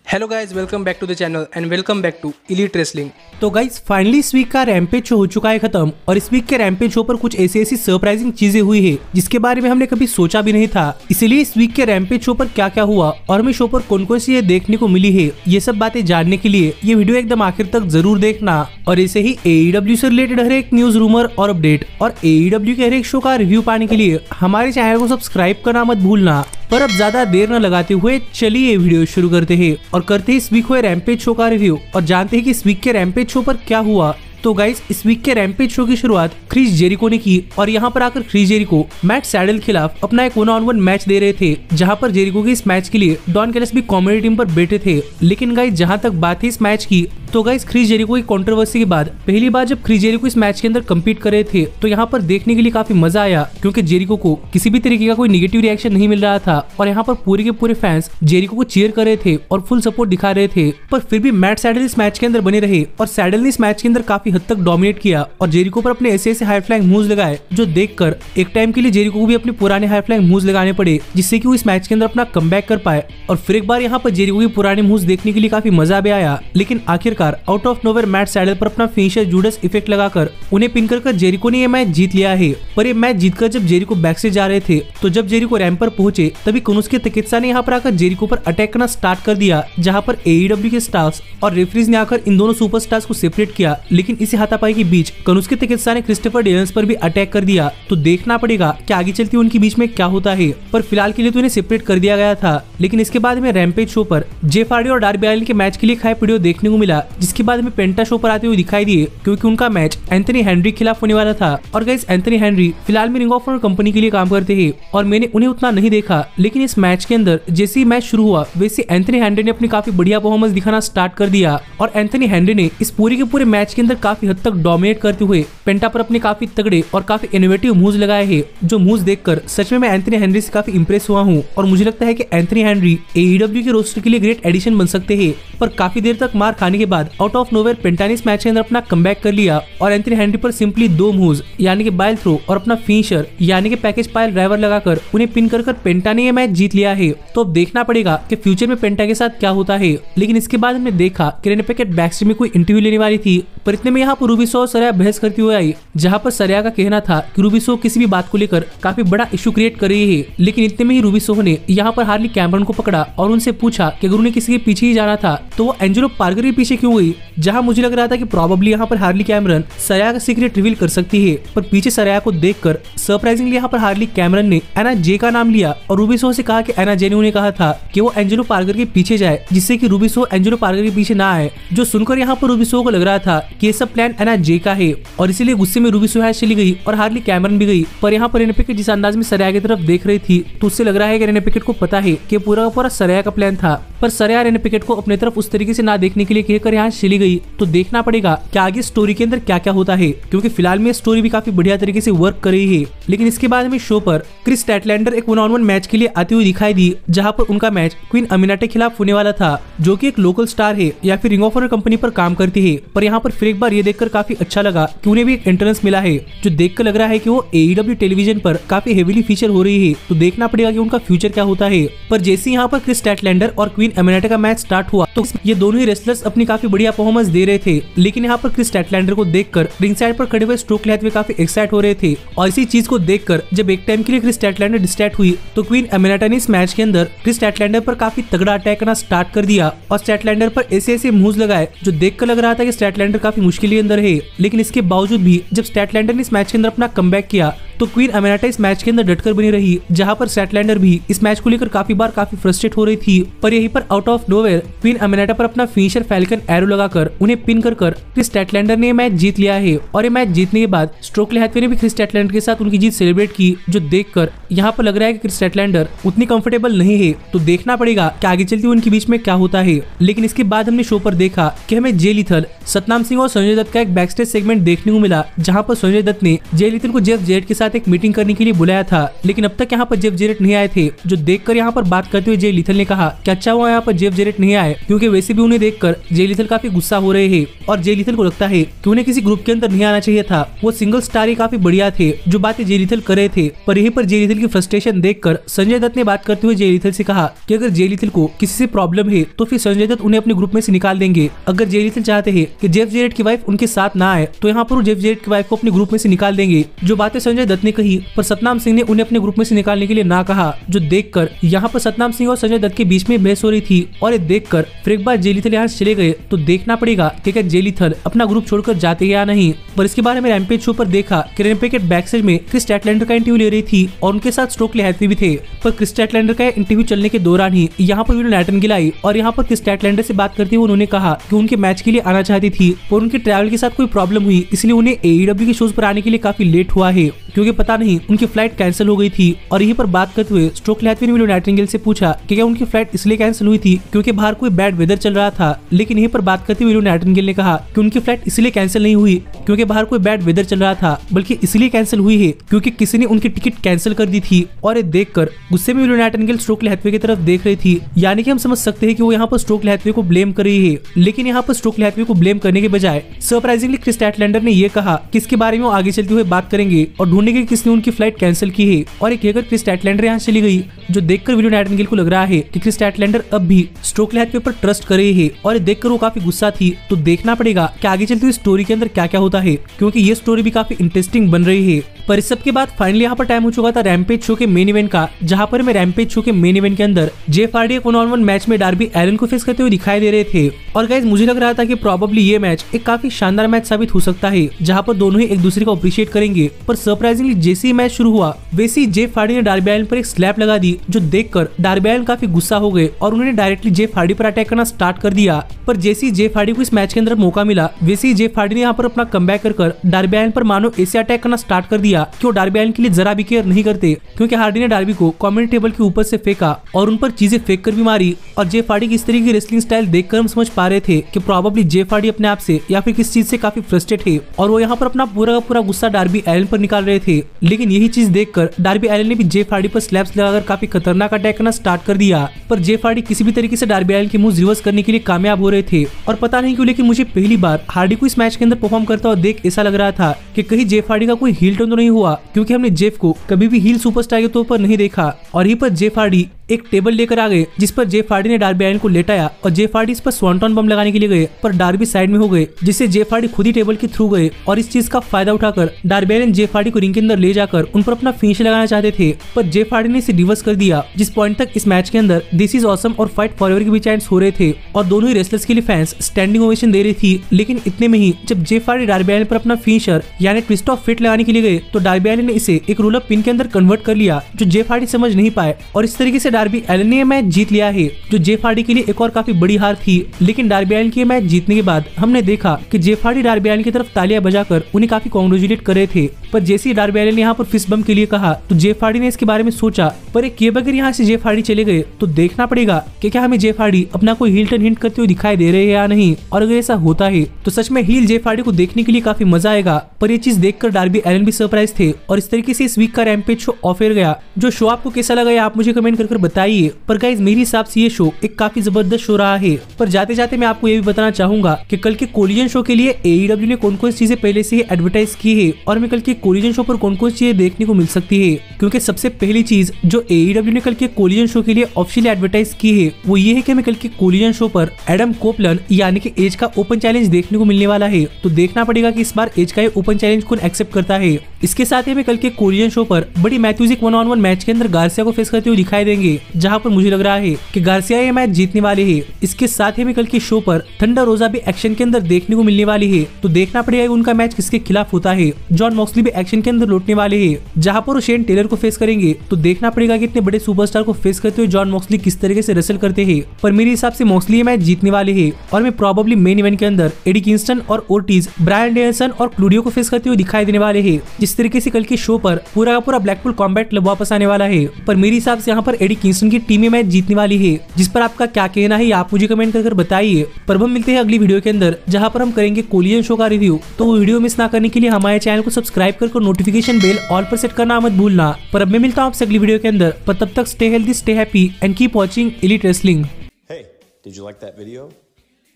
Hello guys, welcome back to the channel and welcome back to elite wrestling. तो guys finally इस week का rampage show हो चुका है खत्म और इस वीक के रैम्पेज शो पर कुछ ऐसी सरप्राइजिंग चीजें हुई है जिसके बारे में हमने कभी सोचा भी नहीं था। इसीलिए इस वीक के रैम्पेज शो पर क्या क्या हुआ और हमें शो पर कौन कौन सी देखने को मिली है, ये सब बातें जानने के लिए ये वीडियो एकदम आखिर तक जरूर देखना। और ऐसे ही AEW से रिलेटेड हर एक न्यूज, रूमर और अपडेट और AEW के हर एक शो का रिव्यू पाने के लिए हमारे चैनल को सब्सक्राइब करना मत भूलना। पर अब ज्यादा देर न लगाते हुए चलिए ये वीडियो शुरू करते हैं और करते हैं इस वीक हुए रैम्पेज शो का रिव्यू और जानते हैं कि इस वीक के रैम्पेज शो पर क्या हुआ। तो गाइस, इस वीक के रैम्पेज शो की शुरुआत क्रिस जेरिको ने की और यहाँ पर आकर क्रिस जेरिको मैट सैडल खिलाफ अपना एक 1-on-1 मैच दे रहे थे, जहाँ पर जेरिको के इस मैच के लिए डॉन कैलिस भी कॉमेडी टीम पर बैठे थे। लेकिन गाइस, जहाँ तक बात है इस मैच की, तो गाइस क्रिस जेरिको की कंट्रोवर्सी के बाद पहली बार जब क्रिस जेरिको इस मैच के अंदर कम्पीट कर रहे थे तो यहाँ पर देखने के लिए काफी मजा आया, क्योंकि जेरिको को किसी भी तरीके का कोई नेगेटिव रिएक्शन नहीं मिल रहा था और यहाँ पर पूरे के पूरे फैंस जेरिको को चीयर कर रहे थे और फुल सपोर्ट दिखा रहे थे। पर फिर भी मैट सैडल इस मैच के अंदर बने रहे और सैडल ने इस मैच के अंदर काफी हद तक डोमिनेट किया और जेरिको पर अपने ऐसे हाई फ्लाइंग मूव्स लगाए जो देखकर एक टाइम के लिए जेरिको को भी अपने पुराने हाई फ्लाइंग मूव्स लगाने पड़े, जिससे कि वो इस मैच के अंदर अपना कमबैक कर पाए। और फिर एक बार यहाँ पर जेरिको के पुराने मूव्स देखने के लिए काफी मजा भी आया। लेकिन आखिरकार out of nowhere Matt Sydal पर अपना फिनिशर जूडस इफेक्ट लगाकर उन्हें पिन कर जेरिको ने यह मैच जीत लिया है। पर ये मैच जीतकर जब जेरिको बैक से जा रहे थे तो जब जेरिको रैंप पर पहुंचे तभी कुनुस्के तकेत्सा ने यहाँ पर आकर जेरिको पर अटैक करना स्टार्ट कर दिया, जहाँ पर AEW के स्टार्स और रेफरीज ने आकर इन दोनों सुपरस्टार्स को सेपरेट किया। लेकिन इसी हाथापाई के बीच कुनुस्के तकेत्सा ने क्रिस्टोफर डेनियल्स पर भी अटैक कर दिया। तो देखना पड़ेगा कि आगे चलती उनके बीच में क्या होता है, पर फिलहाल के लिए तो इन्हें सेपरेट कर दिया गया था। लेकिन इसके बाद में रैम्पेज शो पर जेफ हार्डी और डार्बी अलिन के मैच के लिए खाए वीडियो देखने को मिला, जिसके बाद में पेंटा शो पर आते हुए दिखाई दिए, क्योंकि उनका मैच एंथनी हेनरी के खिलाफ होने वाला था। और गाइस, एंथनी हेनरी फिलहाल में रिंग ऑफ ऑनर कंपनी के लिए काम करते हैं और मैंने उन्हें उतना नहीं देखा, लेकिन इस मैच के अंदर जैसे ही मैच शुरू हुआ वैसे एंथनी हेनरी ने अपनी काफी बढ़िया परफॉर्मेंस दिखाना स्टार्ट कर दिया और एंथनी हेनरी ने इस पूरे के पूरे मैच के अंदर काफी हद तक डोमिनेट करते हुए पेंटा पर अपने काफी तगड़े और काफी इनोवेटिव मूव्स लगाए हैं, जो मूव्स देखकर सच में मैं एंथनी हेनरी से काफी इंप्रेस हुआ हूँ। और मुझे लगता है कि एंथनी हेनरी AEW के रोस्टर के लिए ग्रेट एडिशन बन सकते हैं। पर काफी देर तक मार खाने के बाद आउट ऑफ नोवेयर पेंटा ने इस मैच के अंदर अपना कमबैक कर लिया और एंथनी हेनरी पर सिंपली दो मूव्स यानी कि बाइल थ्रो और अपना फिनिशर यानी कि पैकेज पाइल ड्राइवर लगाकर उन्हें पिन कर पेंटा ने यह मैच जीत लिया है। तो अब देखना पड़ेगा कि फ्यूचर में पेंटा के साथ क्या होता है। लेकिन इसके बाद हमने देखा कि रेने पैकेट बैकस्टेज में कोई इंटरव्यू लेने वाली थी, पर इतने में यहाँ पर रूबी सो और सरिया बहस करती हुई आई, जहाँ पर सरिया का कहना था कि रूबी सो किसी भी बात को लेकर काफी बड़ा इशू क्रिएट कर रही है। लेकिन इतने में ही रूबी सो ने यहाँ पर हार्ली कैमरन को पकड़ा और उनसे पूछा कि अगर उन्हें किसी के पीछे ही जाना था तो वो एंजेलो पार्कर के पीछे क्यों गई, जहाँ मुझे लग रहा था कि प्रोबेबली यहाँ पर हार्ली कैमरन सरिया का सीक्रेट रिवील कर सकती है। पर पीछे सरिया को देखकर सरप्राइजिंगली यहाँ पर हार्ली कैमरन ने एना जे का नाम लिया और रूबी सो से कहा कि एना जे ने उन्हें कहा था कि वो एंजेलो पार्कर के पीछे जाए, जिससे कि रूबी सो एंजेलो पार्कर के पीछे ना आए। जो सुनकर यहाँ पर रूबी सो को लग रहा था कि ये सब प्लान एना जे का है और इसीलिए गुस्से में रूबी सो चली गई और हार्ली कैमरन भी गई। पर यहाँ पर रेने पैकेट जिस अंदाज में सरिया की तरफ देख रही थी तो उससे लग रहा है कि रेने पैकेट को पता है कि पूरा का पूरा सरिया का प्लान था। पर सरिया रेने पैकेट को अपने तरफ उस तरीके से ना देखने के लिए कहकर यहाँ चली गई। तो देखना पड़ेगा कि आगे स्टोरी के अंदर क्या क्या होता है, क्योंकि फिलहाल में स्टोरी भी काफी बढ़िया तरीके से वर्क कर रही है। लेकिन इसके बाद में शो पर क्रिस स्टैटलैंडर एक 1-on-1 मैच के लिए आती हुई दिखाई दी, जहाँ पर उनका मैच क्वीन अमीनाटे के खिलाफ होने वाला था, जो कि एक लोकल स्टार है या फिर रिंग ऑफ ऑनर कंपनी पर काम करती है। पर यहाँ पर फिर एक बार ये देखकर काफी अच्छा लगा कि उन्हें भी एक एंट्रेंस मिला है, जो देखकर लग रहा है कि वो AEW टेलीविजन पर काफी हेवीली फीचर हो रही है। तो देखना पड़ेगा कि उनका फ्यूचर क्या होता है। पर जैसे यहाँ पर क्रिस स्टैटलैंडर और क्वीन अमीनाटे का मैच स्टार्ट हुआ तो ये दोनों ही रेसलर्स अपनी काफी बढ़िया परफॉर्मेंस दे रहे थे। लेकिन यहाँ पर क्रिस स्टैटलैंडर को देखकर रिंग साइड पर खड़े हुए स्ट्रोक लेते हुए काफी एक्साइट हो रहे थे और इसी चीज को देखकर जब एक टाइम के लिए क्रिस स्टैटलैंडर डिस्ट्रैक्ट हुई तो क्वीन अमीनाटा ने इस मैच के अंदर क्रिस स्टैटलैंडर पर काफी तगड़ा अटैक करना स्टार्ट कर दिया और स्टैटलैंडर पर ऐसे मूव्स लगाए जो देखकर लग रहा था कि स्टैटलैंडर काफी मुश्किल के अंदर है। लेकिन इसके बावजूद भी जब स्टैटलैंडर ने इस मैच के अंदर अपना कमबैक किया तो क्वीन अमीनाटा इस मैच के अंदर डटकर बनी रही, जहां पर स्टैटलैंडर भी इस मैच को लेकर काफी बार काफी फ्रस्ट्रेट हो रही थी। पर यहीं पर आउट ऑफ नोवेयर क्वीन अमीनाटा पर अपना फिनिशर फैल्कन एरो लगाकर उन्हें पिन कर क्रिस स्टैटलैंडर ने मैच जीत लिया है। और ये मैच जीतने के बाद स्ट्रोकले हैथवे ने भी क्रिस स्टैटलैंडर के साथ उनकी जीत सेलिब्रेट की, जो देखकर यहाँ पर लग रहा है कि क्रिस स्टैटलैंडर उतनी कंफर्टेबल नहीं है। तो देखना पड़ेगा कि आगे चलती उनके बीच में क्या होता है। लेकिन इसके बाद हमने शो पर देखा कि हमें जे लिथल, सतनाम सिंह और संजय दत्त का एक बैकस्टेज सेगमेंट देखने को मिला, जहाँ पर संजय दत्त ने जे लिथल को जेफ जेड के साथ साथ एक मीटिंग करने के लिए बुलाया था, लेकिन अब तक यहाँ पर जेफ जेरेट नहीं आए थे। जो देखकर यहाँ पर बात करते हुए जे लीथल ने कहा कि अच्छा हुआ यहाँ पर जेफ जेरेट नहीं आए, क्योंकि वैसे भी उन्हें देखकर जे लीथल काफी गुस्सा हो रहे हैं और जे लीथल को लगता है कि उन्हें किसी ग्रुप के अंदर नहीं आना चाहिए था। वो सिंगल स्टार ही काफी बढ़िया थे जो बातें जे लीथल कर रहे थे। पर यहीं पर जे लीथल की फ्रस्ट्रेशन देखकर संजय दत्त ने बात करते हुए जे लीथल से कहा कि अगर जे लीथल को किसी से प्रॉब्लम है तो फिर संजय दत्त उन्हें अपने ग्रुप में से निकाल देंगे। अगर जे लीथल चाहते हैं कि जेफ जेरेट की वाइफ उनके साथ ना आए तो यहाँ पर वो जेफ जेरेट की वाइफ को अपने ग्रुप में से निकाल देंगे। जो बातें संजय दत्त ने कही, पर सतनाम सिंह ने उन्हें अपने ग्रुप में से निकालने के लिए ना कहा। जो देखकर यहाँ पर सतनाम सिंह और संजय दत्त के बीच में बहस हो रही थी और ये देखकर फिर एक बार जे लीथल यहाँ से चले गए। तो देखना पड़ेगा कि क्या जे लीथल अपना ग्रुप छोड़कर जाते या नहीं। पर इसके बारे में रैम्पेज शो पर देखा कि रैम्पेज के बैक साइड में क्रिस स्टैटलैंडर का इंटरव्यू ले रही थी और उनके साथ स्टोकली हैथवे भी थे। पर क्रिस स्टैटलैंडर का इंटरव्यू चलने के दौरान ही यहाँ पर विलियम नाइटिंगेल आई और यहाँ पर क्रिस स्टैटलैंडर से बात करते हुए उन्होंने कहा कि उनके मैच के लिए आना चाहती थी और उनके ट्रैवल के साथ कोई प्रॉब्लम हुई, इसलिए उन्हें AEW के शोज पर आने के लिए काफी लेट हुआ है, क्योंकि पता नहीं उनकी फ्लाइट कैंसिल हो गई थी। और यहीं पर बात करते हुए स्टोकली हैथवे ने विलियम नाइटिंगेल से पूछा कि क्या उनकी फ्लाइट इसलिए कैंसिल हुई थी क्योंकि बाहर कोई बैड वेदर चल रहा था। लेकिन यहीं पर बात करते हुए विलियम नाइटिंगेल ने कहा कि उनकी फ्लाइट इसलिए कैंसिल नहीं हुई क्योंकि बाहर कोई बैड वेदर चल रहा था, बल्कि इसलिए कैंसिल हुई है क्योंकि किसी ने उनकी टिकट कैंसिल कर दी थी। और ये देखकर गुस्से में विलियम नाइटिंगेल स्टोकली हैथवे की तरफ देख रही थी, यानी कि हम समझ सकते हैं कि वो यहाँ पर स्टोकली हैथवे को ब्लेम कर रही है। लेकिन यहाँ पर स्टोकली हैथवे को ब्लेम करने के बजाय सरप्राइजिंगली क्रिस स्टैटलैंडर ने यह कहा कि इसके बारे में वो आगे चलते हुए बात करेंगे और ढूंढेंगे कि किसने उनकी फ्लाइट कैंसिल की है। और एक कहकर क्रिस स्टैटलैंडर यहाँ चली गई। जो देखकर विलियम नाइटिंगेल को लग रहा है कि क्रिस स्टैटलैंडर अब भी स्टोकली हैथवे पर ट्रस्ट कर रही है और देखकर वो काफी गुस्सा थी। तो देखना पड़ेगा कि आगे चलते हुए स्टोरी के अंदर क्या क्या होता है, क्योंकि ये स्टोरी भी काफी इंटरेस्टिंग बन रही है। पर इस सब के बाद फाइनली यहाँ पर टाइम हो चुका था रैम्पेज शो के मेन इवेंट का, जहाँ पर मैं रैम्पेज शो के मेन इवेंट के अंदर जेफ हार्डी एक 1-on-1 मैच में डार्बी एलन को फेस करते हुए दिखाई दे रहे थे। और गाइस मुझे लग रहा था कि प्रोबेबली ये मैच एक काफी शानदार मैच साबित हो सकता है, जहाँ पर दोनों ही एक दूसरे को अप्रिशिएट करेंगे। पर सरप्राइजिंगली जैसे ही मैच शुरू हुआ वैसे ही जेफ हार्डी ने डार्बी एलन पर एक स्लैप लगा दी, जो देखकर डार्बी एलन काफी गुस्सा हो गए और उन्होंने डायरेक्टली जेफ हार्डी पर अटैक करना स्टार्ट कर दिया। पर जैसे ही जेफ हार्डी को इस मैच के अंदर मौका मिला वैसे ही जेफ हार्डी ने यहाँ पर अपना कमबैक कर डार्बी एलन पर मानो ऐसे अटैक करना स्टार्ट कर दिया कि वो डार्बी एलन के लिए जरा भी केयर नहीं करते, क्योंकि हार्डी ने डार्बी को कमेंट टेबल के ऊपर से फेंका और उन पर चीजें फेंक कर भी मारी। और जेफ हार्डी की इस तरीके की रेसलिंग स्टाइल देखकर हम समझ पा रहे थे कि प्रोबेबली जेफ हार्डी अपने आप से या फिर किस चीज से काफी फ्रस्ट्रेट है और वो यहाँ पर अपना पूरा गुस्सा डार्बी एलन पर निकाल रहे थे। लेकिन यही चीज देखकर डार्बी एलन ने भी जेफ हार्डी पर स्लैप्स लगाकर काफी खतरनाक अटैक करना स्टार्ट कर दिया। पर जेफ हार्डी किसी भी तरीके से डार्बी एलन के मूव रिवर्स करने के लिए कामयाब हो रहे थे। और पता नहीं क्यों लेकिन मुझे पहली बार हार्डी को इस मैच के अंदर परफॉर्म करता हुआ देख ऐसा लग रहा था कि कहीं जेफ हार्डी का कोई हील टर्न तो नहीं हुआ, क्योंकि हमने जेफ को कभी भी हील सुपरस्टार के तौर पर नहीं देखा। और यहीं पर जेफ हार्डी एक टेबल लेकर आ गए जिस पर जेफ हार्डी ने डार्बी एलन को लेटाया और जेफ हार्डी इस पर स्वांटन बम लगाने के लिए गए, पर डार्बी साइड में हो गए, जिससे जेफ हार्डी खुद ही टेबल के थ्रू गए। और इस चीज का फायदा उठाकर डार्बी एलन जेफ हार्डी को रिंग के अंदर ले जाकर उन पर अपना फिनिश लगाना चाहते थे, पर जेफ हार्डी ने इसे रिवर्स कर दिया। जिस पॉइंट तक इस मैच के अंदर दिस इज ऑसम और फाइट फॉरएवर के भी चैंट्स हो रहे थे और दोनों ही रेसलर्स के लिए फैंस स्टैंडिंग ओवेशन दे रही थी। लेकिन इतने में ही जब जेफ हार्डी डार्बी एलन पर अपना फिनिशर यानी ट्विस्ट ऑफ फेट लगाने के लिए गए तो डार्बी एलन ने इसे एक रोल अप पिन के अंदर कन्वर्ट कर लिया, जो जेफ हार्डी समझ नहीं पाए और इस तरीके से डार्बी एलन ने मैच जीत लिया है, जो जेफ हार्डी के लिए एक और काफी बड़ी हार थी। लेकिन डार्बी एलन के मैच जीतने के बाद हमने देखा कि जेफ हार्डी डार्बी एलन की तरफ तालियां बजाकर उन्हें काफी कांग्रेचुलेट कर रहे थे। पर जैसे ही डार्बी एलन ने यहाँ पर फिस्ट बम के लिए कहा तो जेफ हार्डी ने इसके बारे में सोचा, पर एक किए बगैर यहाँ से जेफ हार्डी चले गए। तो देखना पड़ेगा कि क्या हमें जेफ हार्डी अपना कोई हील टर्न हिंट करते हुए दिखाई दे रहे हैं या नहीं, और अगर ऐसा होता है तो सच में हील जेफ हार्डी को देखने के लिए काफी मजा आएगा। पर ये चीज देखकर डार्बी एलन भी सरप्राइज थे और इस तरीके से इस वीक का रैम्पेज शो ऑफ एयर गया। जो शो आपको कैसा लगा आप मुझे कमेंट कर बताइए। पर गाइस मेरे हिसाब से ये शो एक काफी जबरदस्त शो रहा है। पर जाते जाते मैं आपको ये भी बताना चाहूंगा कि कल के कोलिजन शो के लिए AEW ने कौन कौन चीजें पहले से ही एडवर्टाइज की है और मैं कल के कोलिजन शो पर कौन कौन चीजें देखने को मिल सकती है। क्योंकि सबसे पहली चीज जो AEW ने कल के कोलिजन शो के लिए ऑफिशियली एडवर्टाइज की है वो ये है कि हमें कल के कोलिजन शो पर एडम कोपलन यानी कि एज का ओपन चैलेंज देखने को मिलने वाला है। तो देखना पड़ेगा कि इस बार एज का ये ओपन चैलेंज कौन एक्सेप्ट करता है। इसके साथ ही हमें कल के कोलिजन शो पर बड़ी मैथ्यूज 1-on-1 मैच के अंदर गार्सिया को फेस करते हुए दिखाई देंगे, जहां पर मुझे लग रहा है कि गार्सिया ये मैच जीतने वाले हैं। इसके साथ ही हमें कल के शो पर थंडर रोजा भी एक्शन के अंदर देखने को मिलने वाली है। तो देखना पड़ेगा उनका मैच किसके खिलाफ होता है। जॉन मॉक्सली भी एक्शन के अंदर लौटने वाले हैं, जहां पर वो शेन टेलर को फेस करेंगे। तो देखना पड़ेगा कि इतने बड़े सुपरस्टार को फेस करते हुए जॉन मॉक्सली किस तरीके से रेसल करते हैं। पर मेरे हिसाब से मॉक्सली ये मैच जीतने वाले हैं और मैं प्रोबेबली मेन इवेंट के अंदर एडी किंगस्टन और ओर्टिज, ब्रायन डेनियल्सन और क्लूडियो को फेस करते हुए दिखाई देने वाले हैं। जिस तरीके से कल के शो पर पूरा का पूरा ब्लैकपूल कॉम्बैट क्लब वापस आने वाला है। पर मेरे हिसाब से यहाँ पर एडी किंगस्टन की टीम मैच जीतने वाली है, जिस पर आपका क्या कहना है आप मुझे कमेंट कर बताइए। पर हम मिलते हैं अगली वीडियो के अंदर, जहां पर हम करेंगे कोलिजन शो का रिव्यू। तो वो वीडियो मिस ना करने के लिए हमारे चैनल को सब्सक्राइब सब्सक्राइब कर नोटिफिकेशन बेल ऑल पर सेट करना मत भूलना। पर अब मैं मिलता हूँ आपसे अगली वीडियो के अंदर, पर तब तक stay healthy, stay happy and keep watching elite wrestling. Hey, did you like that video?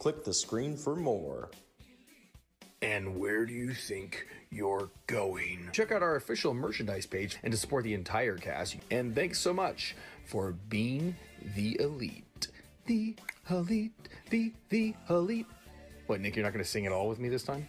Click the screen for more. And where do you think you're going? Check out our official merchandise page and to support the entire cast. And thanks so much for being the elite. The elite, the elite. What, Nick, you're not going to sing it all with me this time?